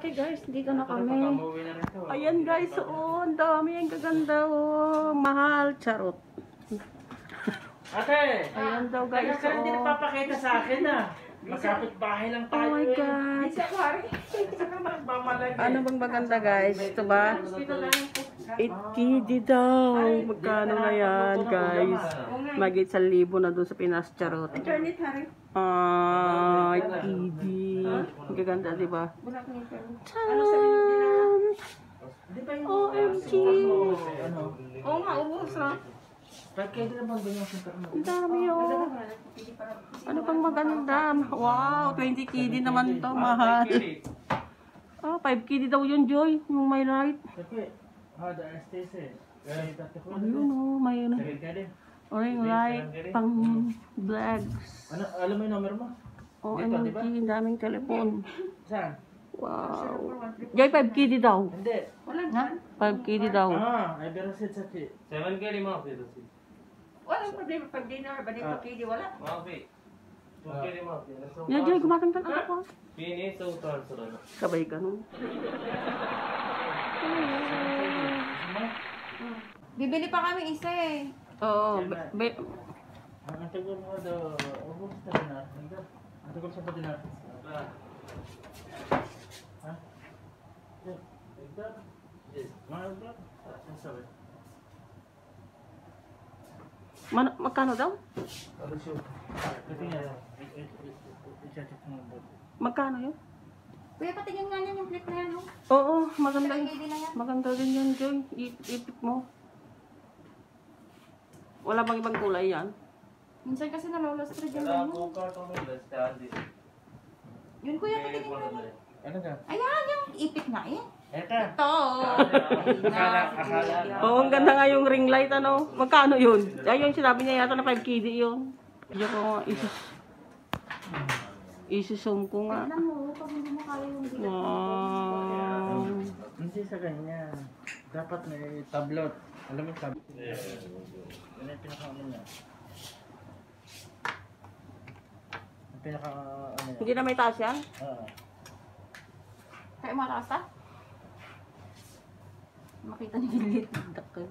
Okay guys, dito na kami. Ayan guys, oh, ang dami, ang gaganda, oh. Mahal, charot. Ate! Ayan daw guys, Kaya hindi oh. napapakita sa akin ah. Magkapit bahay lang tayo. Oh my God. Ano bang maganda guys? Ito ba? 8KD daw. Magkano na yan guys? Magit 1,000 na doon sa Pinas, charot. Ah, 8KD. Ang gaganda, diba? OMG! Oo nga, ubos na. Ang dami, oh. Ano pang maganda? Wow, 20KD naman to, mahal. Oh, 5KD daw yun, Joy. Yung may light. Ayun, oh, may ano. Ring light, pang vlogs. Alam mo yung number mo? OMG, ang daming telepon. Saan? Wow. Joy, 5KD daw. Hindi. Ha? 5KD daw. Ay berasit sa 7KD mo, berasit. Walang problema pag dinner, ba dito KD wala? Mafi. 2KD mo. Yan, Joy, gumatang ako ko. Pini, so transfer na. Sabay ka nun. Bibili pa kami isa eh. Oo. Ang tagal mo daw, ubos na din natin. Ang tagal sa pati natin. Ha? Mga vlog? Ang sabi? Magkano daw? Ano siya? Kasi nga, i-check mo ba? Magkano yun? Kuya, patingin nga niyan yung clip na yan, no? Oo, maganda. KD na yan. Maganda din yan, Joy. Ipit mo. Wala bang ibang kulay yan? Minsan kasi nalolostred yung Kaya ganyan. ako karton mo, let's stand it. Yun kuya, patingin nga niyan. Ano ka? Ayan, yung ipit nga eh. Eto. Ito. Akala. Oo, ang ganda nga yung ring light, ano? Magkano yun? Ay, yung sinabi niya yata na 5KD yun. Diyo ko nga, isusum ko nga. Alam mo, pag hindi mo kaya yung bigat. Wow. Hindi sa ganyan. Dapat may tablot. Alam mo yung tablot? Yan yung pinaka-ano niya. Yung pinaka-ano niya. Hindi na may taas yan? Oo. Kaya mataas ta? Makita ni Gilid. Dakil.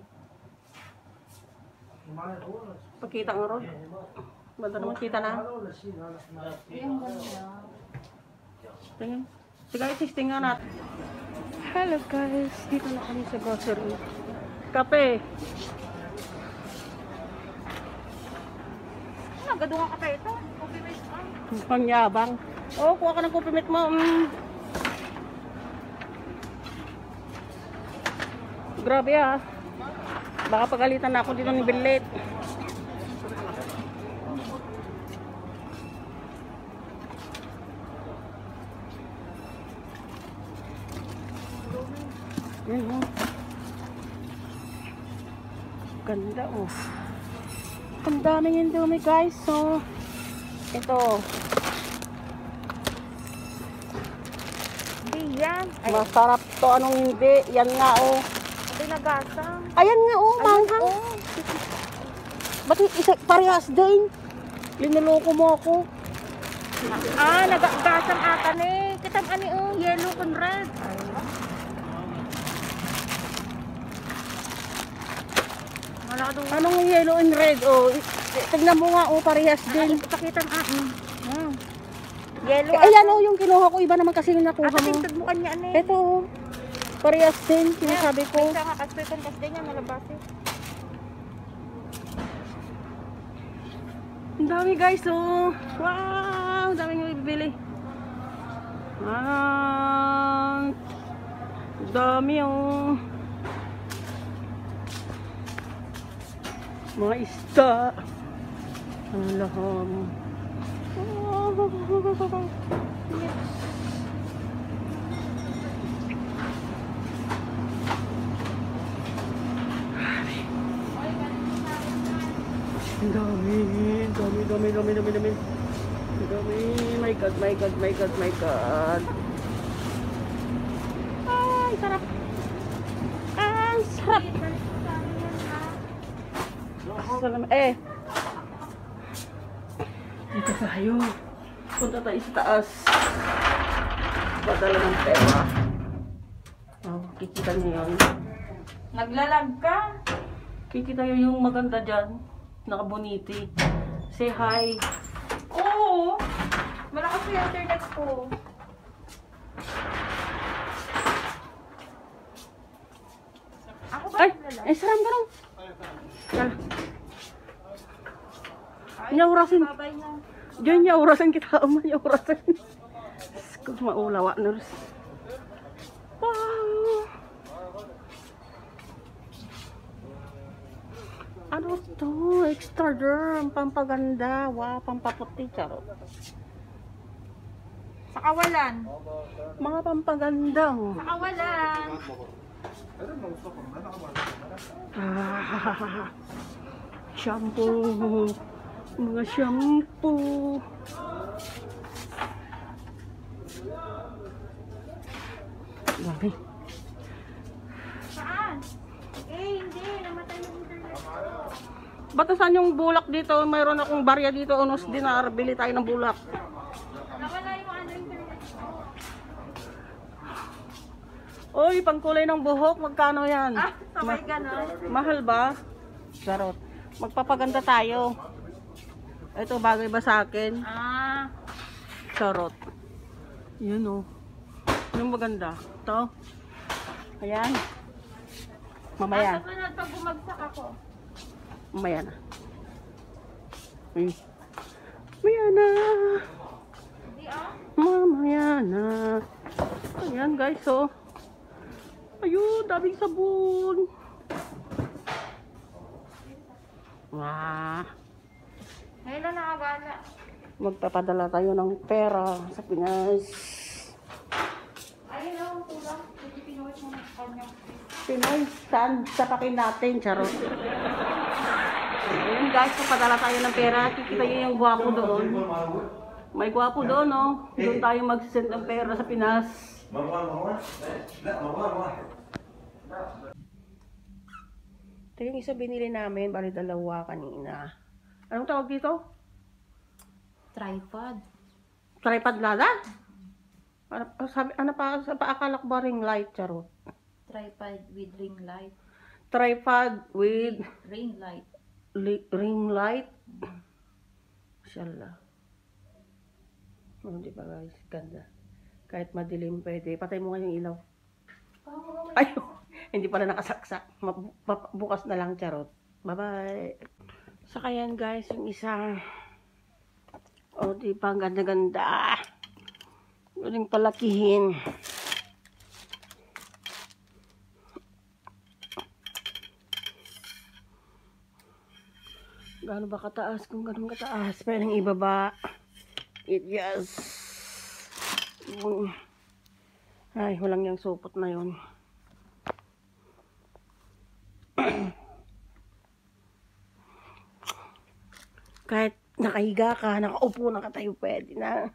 Pagkita nga ron. Banda naman kita na. Yung ganda. Tingin. Sige, isisting nga natin. Hello guys. Dito na kami sa grocery. Kape. Nagado nga kape ito. Coffee mate ka. Pangyabang. Oh, kuha ka ng kupimit mo. Grabe ah. Baka pagalitan na ako dito ni Billet. Ganda oh. Ang daming Indomie guys. So, ito. Hindi yan. Masarap to. Anong hindi? Yan nga oh. Pinagasang. Ayan nga oh, manghang. Ba't isa parehas din? Linuloko mo ako. Nagagasang ata ni. Kitam ani yellow con red. Wala ka doon. Anong yellow and red? Oh, tignan mo nga oh, parehas din. Ipakita ang yellow. Ayan oh, yung kinuha ko. Iba naman kasi yung nakuha Ata mo. tingtad mo kanya ani. Ito oh. Parehas din, sinasabi ko. Isa nga kasi din yan nalabas eh. Ang dami guys oh. Wow, ang dami yung ibibili. Ang dami oh. Mga isda. Ang laham. Ang dami. My God. Ay, sarap. Ang sarap. Salam. Dito tayo. Punta tayo sa taas. Padala ng pera. Kita niyo yun. Naglalag ka? Kikita niyo yung maganda dyan. Nakabuniti. Say hi. Oo. Malakas yung internet ko. Ako ba Ay! naglalag? Ay, saram barong. Niya urasin. Babay na. Diyan niya urasin kita. Niya urasin. Kung maulawa na rin. Wow! Ano to? Extra derm. Pampaganda. Wow, pampaputi. Charot. Sa kawalan. Mga pampaganda. Oh. Sa kawalan. Ah, shampoo. Mga shampoo. Dami. Saan? Hindi. Namatay yung internet ko. Batasan yung bulak dito. Mayroon akong barya dito. Unos dinar. Bili tayo ng bulak. Nawala yung internet ko. Oy, pangkulay ng buhok. Magkano yan? Sabay ka na. Mahal ba? Charot. Magpapaganda tayo. Ito, bagay ba sa akin? Charot. Yun o. Yung maganda. Ito. Ayan. Mamaya. Sunod pag bumagsak ako. Mamaya na. Mamaya na. Hindi Mamaya na. Ayan guys, oh. Ayun, daming sabon. Wah. Ngayon na nakabala. Magpapadala tayo ng pera sa Pinas. Ayun lang ang kulang. Hindi pinuwit mo ng kanya. Pinoy, saan sapakin natin, charot. Ayun guys, papadala tayo ng pera. Kikita nyo yung gwapo doon. May gwapo doon, oh. Doon tayo magsisend ng pera sa Pinas. Ito yung isa binili namin, bali dalawa kanina. Anong tawag dito? Tripod. Tripod lada? Ano pa, akala ko ba ring light, charot? Tripod with ring light. Tripod with Ring light. ring light. Mashallah. Oh, di ba guys? Ganda. Kahit madilim pwede. Patay mo nga yung ilaw. Ay, hindi pala nakasaksak. Bukas na lang, charot. Bye-bye. Saka yan guys, yung isa. Oh, di ba? Ang ganda-ganda. Galing palakihin. Gaano ba kataas? Kung gaano kataas, pwedeng ibaba. It just... Ay, walang yung supot na yun. Kahit nakahiga ka, nakaupo, nakatayo, pwede na.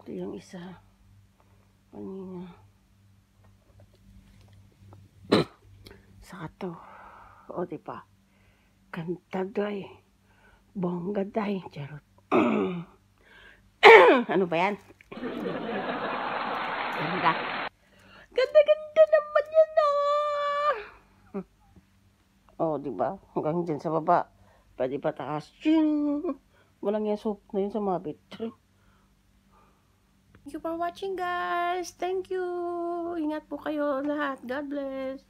Ito yung isa. Kanina. Saka to. O, diba? Ganda day. Bongga day. Charot. Ano ba yan? Ganda. Ganda-ganda naman yan, oh! Oh, diba? Hanggang dyan sa baba. Pwede pa taas. Ching! Walang yung soap na yun sa mabit. Thank you for watching, guys. Thank you. Ingat po kayo lahat. God bless.